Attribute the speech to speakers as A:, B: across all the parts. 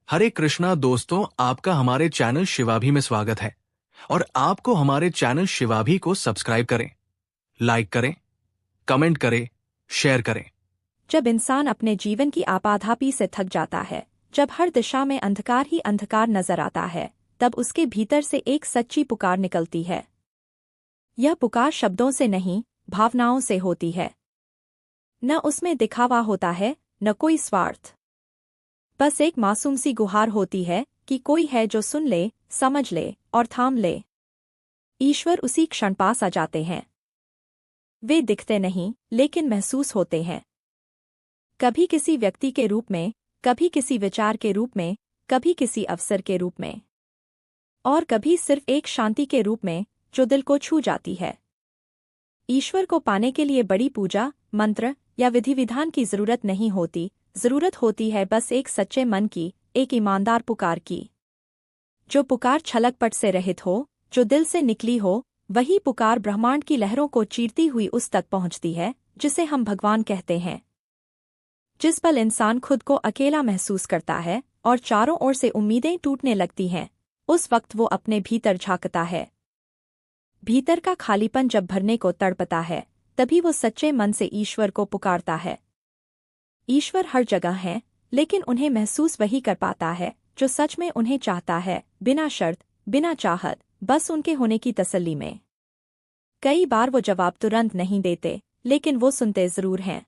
A: हरे कृष्णा दोस्तों, आपका हमारे चैनल शिवाभी में स्वागत है। और आपको हमारे चैनल शिवाभी को सब्सक्राइब करें, लाइक करें, कमेंट करें, शेयर करें।
B: जब इंसान अपने जीवन की आपाधापी से थक जाता है, जब हर दिशा में अंधकार ही अंधकार नजर आता है, तब उसके भीतर से एक सच्ची पुकार निकलती है। यह पुकार शब्दों से नहीं, भावनाओं से होती है। न उसमें दिखावा होता है, न कोई स्वार्थ। बस एक मासूम सी गुहार होती है कि कोई है जो सुन ले, समझ ले और थाम ले। ईश्वर उसी क्षण पास आ जाते हैं। वे दिखते नहीं, लेकिन महसूस होते हैं। कभी किसी व्यक्ति के रूप में, कभी किसी विचार के रूप में, कभी किसी अवसर के रूप में, और कभी सिर्फ एक शांति के रूप में जो दिल को छू जाती है। ईश्वर को पाने के लिए बड़ी पूजा, मंत्र या विधि विधान की जरूरत नहीं होती। जरूरत होती है बस एक सच्चे मन की, एक ईमानदार पुकार की। जो पुकार छलकपट से रहित हो, जो दिल से निकली हो, वही पुकार ब्रह्मांड की लहरों को चीरती हुई उस तक पहुंचती है जिसे हम भगवान कहते हैं। जिस पल इंसान खुद को अकेला महसूस करता है और चारों ओर से उम्मीदें टूटने लगती हैं, उस वक्त वो अपने भीतर झांकता है। भीतर का खालीपन जब भरने को तड़पता है, तभी वो सच्चे मन से ईश्वर को पुकारता है। ईश्वर हर जगह है, लेकिन उन्हें महसूस वही कर पाता है जो सच में उन्हें चाहता है, बिना शर्त, बिना चाहत, बस उनके होने की तसल्ली में। कई बार वो जवाब तुरंत नहीं देते, लेकिन वो सुनते जरूर हैं।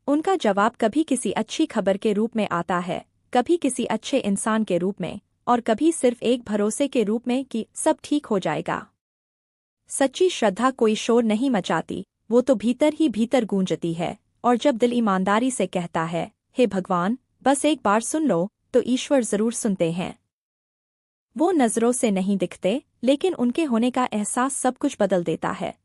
B: उनका जवाब कभी किसी अच्छी खबर के रूप में आता है, कभी किसी अच्छे इंसान के रूप में, और कभी सिर्फ एक भरोसे के रूप में कि सब ठीक हो जाएगा। सच्ची श्रद्धा कोई शोर नहीं मचाती, वो तो भीतर ही भीतर गूंजती है। और जब दिल ईमानदारी से कहता है, हे भगवान, बस एक बार सुन लो, तो ईश्वर जरूर सुनते हैं। वो नजरों से नहीं दिखते, लेकिन उनके होने का एहसास सब कुछ बदल देता है।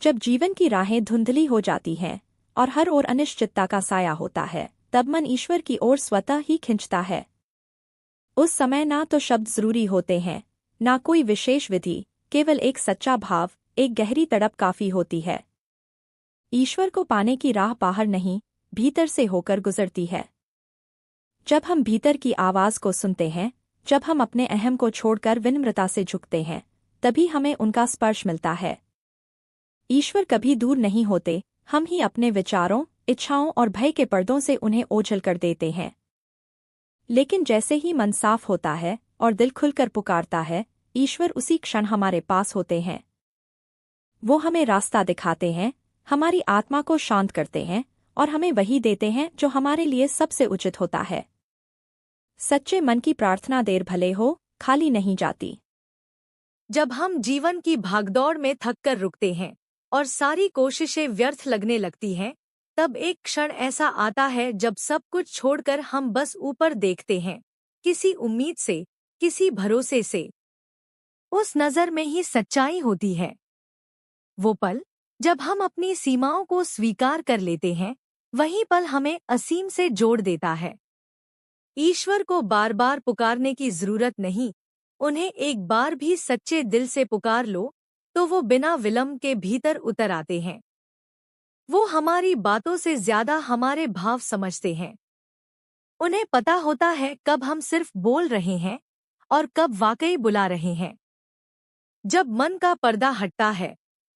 B: जब जीवन की राहें धुंधली हो जाती हैं और हर ओर अनिश्चितता का साया होता है, तब मन ईश्वर की ओर स्वतः ही खिंचता है। उस समय ना तो शब्द जरूरी होते हैं, ना कोई विशेष विधि, केवल एक सच्चा भाव, एक गहरी तड़प काफी होती है। ईश्वर को पाने की राह बाहर नहीं, भीतर से होकर गुजरती है। जब हम भीतर की आवाज को सुनते हैं, जब हम अपने अहम को छोड़कर विनम्रता से झुकते हैं, तभी हमें उनका स्पर्श मिलता है। ईश्वर कभी दूर नहीं होते, हम ही अपने विचारों, इच्छाओं और भय के पर्दों से उन्हें ओझल कर देते हैं। लेकिन जैसे ही मन साफ होता है और दिल खुलकर पुकारता है, ईश्वर उसी क्षण हमारे पास होते हैं। वो हमें रास्ता दिखाते हैं, हमारी आत्मा को शांत करते हैं और हमें वही देते हैं जो हमारे लिए सबसे उचित होता है। सच्चे मन की प्रार्थना देर भले हो, खाली नहीं जाती।
C: जब हम जीवन की भागदौड़ में थककर रुकते हैं और सारी कोशिशें व्यर्थ लगने लगती हैं, तब एक क्षण ऐसा आता है जब सब कुछ छोड़कर हम बस ऊपर देखते हैं, किसी उम्मीद से, किसी भरोसे से। उस नज़र में ही सच्चाई होती है। वो पल जब हम अपनी सीमाओं को स्वीकार कर लेते हैं, वही पल हमें असीम से जोड़ देता है। ईश्वर को बार बार पुकारने की जरूरत नहीं, उन्हें एक बार भी सच्चे दिल से पुकार लो, तो वो बिना विलंब के भीतर उतर आते हैं। वो हमारी बातों से ज्यादा हमारे भाव समझते हैं। उन्हें पता होता है कब हम सिर्फ बोल रहे हैं और कब वाकई बुला रहे हैं। जब मन का पर्दा हटता है,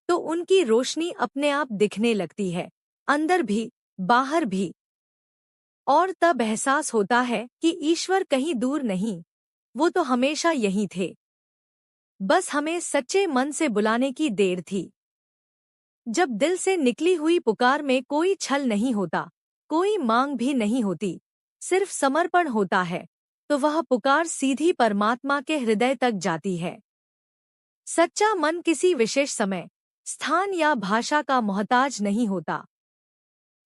C: तो उनकी रोशनी अपने आप दिखने लगती है, अंदर भी, बाहर भी। और तब एहसास होता है कि ईश्वर कहीं दूर नहीं, वो तो हमेशा यहीं थे। बस हमें सच्चे मन से बुलाने की देर थी। जब दिल से निकली हुई पुकार में कोई छल नहीं होता, कोई मांग भी नहीं होती, सिर्फ समर्पण होता है, तो वह पुकार सीधी परमात्मा के हृदय तक जाती है। सच्चा मन किसी विशेष समय, स्थान या भाषा का मोहताज नहीं होता।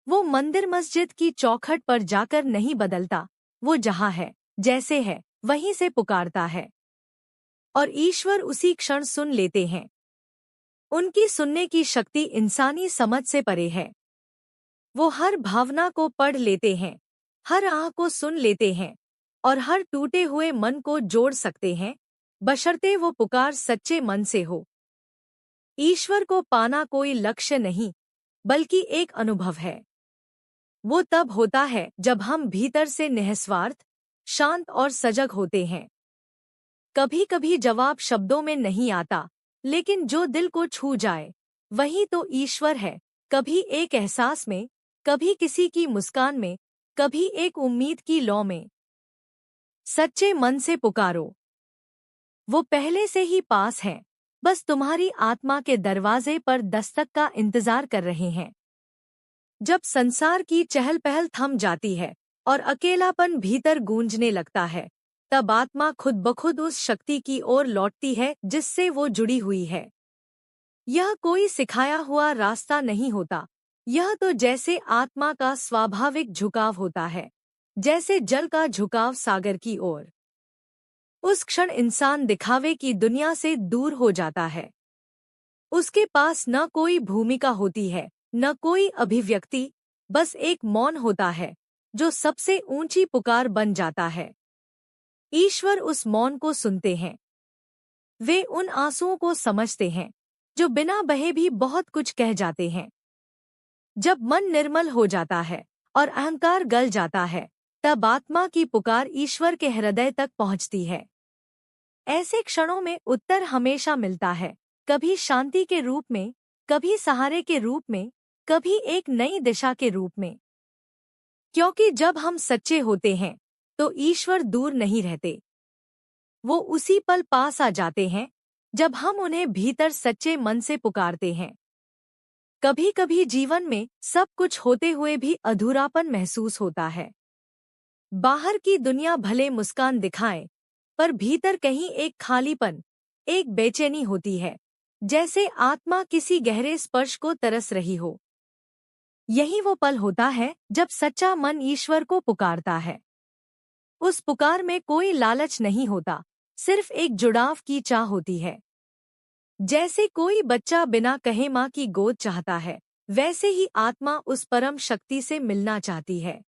C: वो मंदिर मस्जिद की चौखट पर जाकर नहीं बदलता, वो जहाँ है, जैसे है, वहीं से पुकारता है। और ईश्वर उसी क्षण सुन लेते हैं। उनकी सुनने की शक्ति इंसानी समझ से परे है। वो हर भावना को पढ़ लेते हैं, हर आह को सुन लेते हैं और हर टूटे हुए मन को जोड़ सकते हैं, बशर्ते वो पुकार सच्चे मन से हो। ईश्वर को पाना कोई लक्ष्य नहीं, बल्कि एक अनुभव है। वो तब होता है जब हम भीतर से निस्वार्थ, शांत और सजग होते हैं। कभी कभी जवाब शब्दों में नहीं आता, लेकिन जो दिल को छू जाए वही तो ईश्वर है। कभी एक एहसास में, कभी किसी की मुस्कान में, कभी एक उम्मीद की लौ में। सच्चे मन से पुकारो, वो पहले से ही पास हैं, बस तुम्हारी आत्मा के दरवाजे पर दस्तक का इंतजार कर रहे हैं। जब संसार की चहल पहल थम जाती है और अकेलापन भीतर गूंजने लगता है, तब आत्मा खुद ब खुद उस शक्ति की ओर लौटती है जिससे वो जुड़ी हुई है। यह कोई सिखाया हुआ रास्ता नहीं होता, यह तो जैसे आत्मा का स्वाभाविक झुकाव होता है, जैसे जल का झुकाव सागर की ओर। उस क्षण इंसान दिखावे की दुनिया से दूर हो जाता है। उसके पास न कोई भूमिका होती है, न कोई अभिव्यक्ति, बस एक मौन होता है जो सबसे ऊंची पुकार बन जाता है। ईश्वर उस मौन को सुनते हैं। वे उन आंसुओं को समझते हैं जो बिना बहे भी बहुत कुछ कह जाते हैं। जब मन निर्मल हो जाता है और अहंकार गल जाता है, तब आत्मा की पुकार ईश्वर के हृदय तक पहुंचती है। ऐसे क्षणों में उत्तर हमेशा मिलता है, कभी शांति के रूप में, कभी सहारे के रूप में, कभी एक नई दिशा के रूप में। क्योंकि जब हम सच्चे होते हैं तो ईश्वर दूर नहीं रहते, वो उसी पल पास आ जाते हैं जब हम उन्हें भीतर सच्चे मन से पुकारते हैं। कभी कभी जीवन में सब कुछ होते हुए भी अधूरापन महसूस होता है। बाहर की दुनिया भले मुस्कान दिखाए, पर भीतर कहीं एक खालीपन, एक बेचैनी होती है, जैसे आत्मा किसी गहरे स्पर्श को तरस रही हो। यही वो पल होता है जब सच्चा मन ईश्वर को पुकारता है। उस पुकार में कोई लालच नहीं होता, सिर्फ एक जुड़ाव की चाह होती है। जैसे कोई बच्चा बिना कहे माँ की गोद चाहता है, वैसे ही आत्मा उस परम शक्ति से मिलना चाहती है।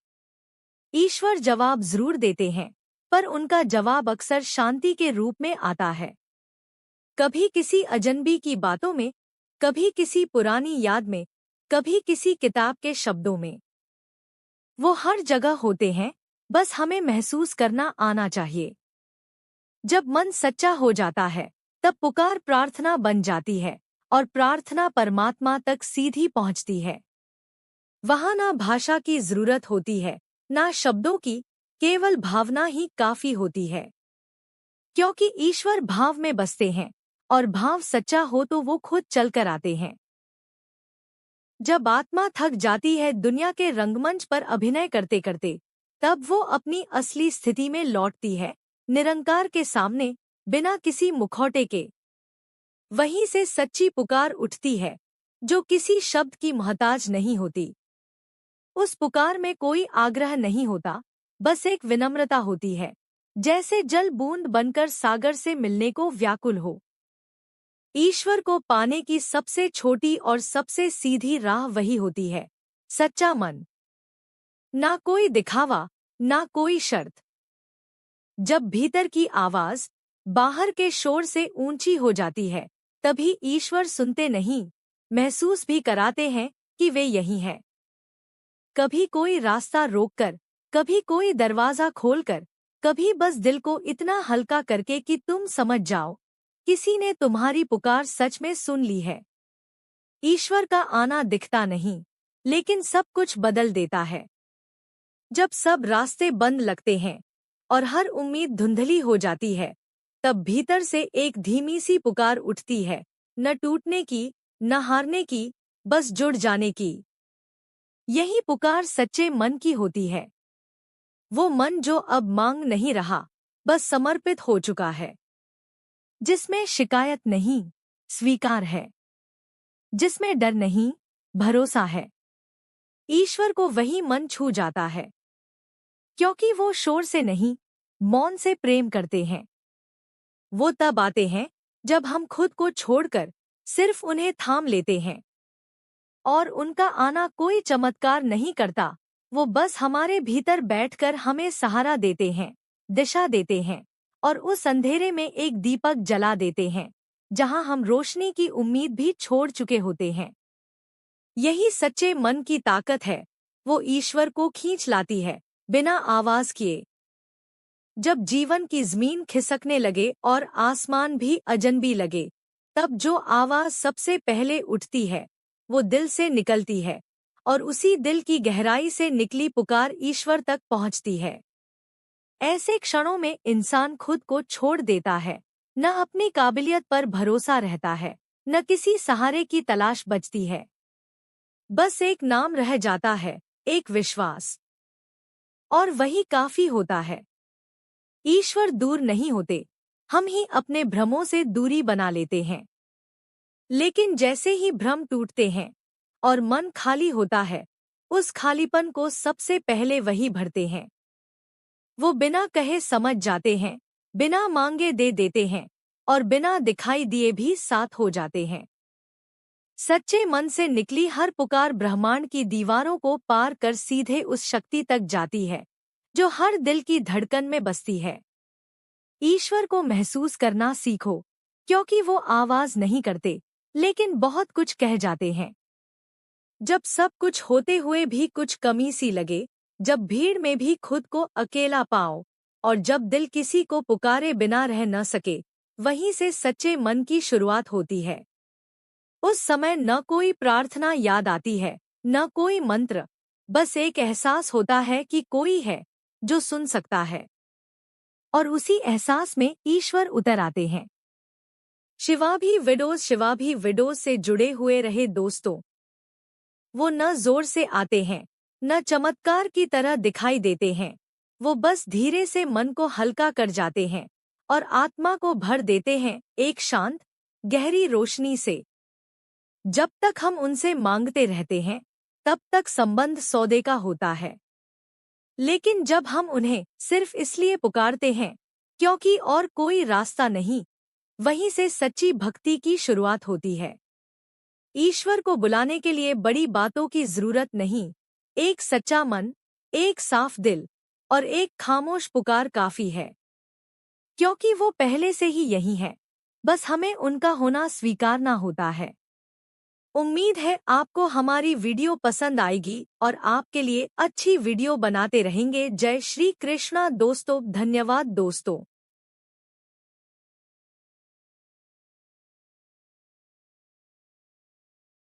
C: ईश्वर जवाब जरूर देते हैं, पर उनका जवाब अक्सर शांति के रूप में आता है। कभी किसी अजनबी की बातों में, कभी किसी पुरानी याद में, कभी किसी किताब के शब्दों में। वो हर जगह होते हैं, बस हमें महसूस करना आना चाहिए। जब मन सच्चा हो जाता है, तब पुकार प्रार्थना बन जाती है और प्रार्थना परमात्मा तक सीधी पहुंचती है। वहां ना भाषा की जरूरत होती है, ना शब्दों की, केवल भावना ही काफी होती है। क्योंकि ईश्वर भाव में बसते हैं और भाव सच्चा हो तो वो खुद चलकर आते हैं। जब आत्मा थक जाती है दुनिया के रंगमंच पर अभिनय करते करते, तब वो अपनी असली स्थिति में लौटती है, निरंकार के सामने, बिना किसी मुखौटे के। वहीं से सच्ची पुकार उठती है, जो किसी शब्द की मोहताज नहीं होती। उस पुकार में कोई आग्रह नहीं होता, बस एक विनम्रता होती है, जैसे जल बूंद बनकर सागर से मिलने को व्याकुल हो। ईश्वर को पाने की सबसे छोटी और सबसे सीधी राह वही होती है, सच्चा मन। ना कोई दिखावा, ना कोई शर्त। जब भीतर की आवाज बाहर के शोर से ऊंची हो जाती है, तभी ईश्वर सुनते नहीं, महसूस भी कराते हैं कि वे यही हैं। कभी कोई रास्ता रोककर, कभी कोई दरवाजा खोलकर, कभी बस दिल को इतना हल्का करके कि तुम समझ जाओ, किसी ने तुम्हारी पुकार सच में सुन ली है। ईश्वर का आना दिखता नहीं, लेकिन सब कुछ बदल देता है। जब सब रास्ते बंद लगते हैं और हर उम्मीद धुंधली हो जाती है, तब भीतर से एक धीमी सी पुकार उठती है, न टूटने की, न हारने की, बस जुड़ जाने की। यही पुकार सच्चे मन की होती है। वो मन जो अब मांग नहीं रहा, बस समर्पित हो चुका है। जिसमें शिकायत नहीं, स्वीकार है। जिसमें डर नहीं, भरोसा है। ईश्वर को वही मन छू जाता है, क्योंकि वो शोर से नहीं, मौन से प्रेम करते हैं। वो तब आते हैं जब हम खुद को छोड़कर सिर्फ उन्हें थाम लेते हैं। और उनका आना कोई चमत्कार नहीं करता, वो बस हमारे भीतर बैठकर हमें सहारा देते हैं, दिशा देते हैं, और उस अंधेरे में एक दीपक जला देते हैं, जहां हम रोशनी की उम्मीद भी छोड़ चुके होते हैं। यही सच्चे मन की ताकत है, वो ईश्वर को खींच लाती है, बिना आवाज किए। जब जीवन की जमीन खिसकने लगे और आसमान भी अजनबी लगे, तब जो आवाज सबसे पहले उठती है वो दिल से निकलती है, और उसी दिल की गहराई से निकली पुकार ईश्वर तक पहुंचती है। ऐसे क्षणों में इंसान खुद को छोड़ देता है, न अपनी काबिलियत पर भरोसा रहता है, न किसी सहारे की तलाश बचती है। बस एक नाम रह जाता है, एक विश्वास, और वही काफी होता है। ईश्वर दूर नहीं होते, हम ही अपने भ्रमों से दूरी बना लेते हैं। लेकिन जैसे ही भ्रम टूटते हैं और मन खाली होता है, उस खालीपन को सबसे पहले वही भरते हैं। वो बिना कहे समझ जाते हैं, बिना मांगे दे देते हैं, और बिना दिखाई दिए भी साथ हो जाते हैं। सच्चे मन से निकली हर पुकार ब्रह्मांड की दीवारों को पार कर सीधे उस शक्ति तक जाती है जो हर दिल की धड़कन में बसती है। ईश्वर को महसूस करना सीखो, क्योंकि वो आवाज नहीं करते, लेकिन बहुत कुछ कह जाते हैं। जब सब कुछ होते हुए भी कुछ कमी सी लगे, जब भीड़ में भी खुद को अकेला पाओ, और जब दिल किसी को पुकारे बिना रह न सके, वहीं से सच्चे मन की शुरुआत होती है। उस समय न कोई प्रार्थना याद आती है, न कोई मंत्र, बस एक एहसास होता है कि कोई है जो सुन सकता है, और उसी एहसास में ईश्वर उतर आते हैं। शिवाभी विडोज से जुड़े हुए रहे दोस्तों। वो न जोर से आते हैं, न चमत्कार की तरह दिखाई देते हैं। वो बस धीरे से मन को हल्का कर जाते हैं और आत्मा को भर देते हैं एक शांत, गहरी रोशनी से। जब तक हम उनसे मांगते रहते हैं, तब तक संबंध सौदे का होता है। लेकिन जब हम उन्हें सिर्फ इसलिए पुकारते हैं क्योंकि और कोई रास्ता नहीं, वहीं से सच्ची भक्ति की शुरुआत होती है। ईश्वर को बुलाने के लिए बड़ी बातों की जरूरत नहीं, एक सच्चा मन, एक साफ दिल और एक खामोश पुकार काफी है, क्योंकि वो पहले से ही यही है, बस हमें उनका होना स्वीकारना होता है। उम्मीद है आपको हमारी वीडियो पसंद आएगी और आपके लिए अच्छी वीडियो बनाते रहेंगे। जय श्री कृष्णा दोस्तों, धन्यवाद दोस्तों।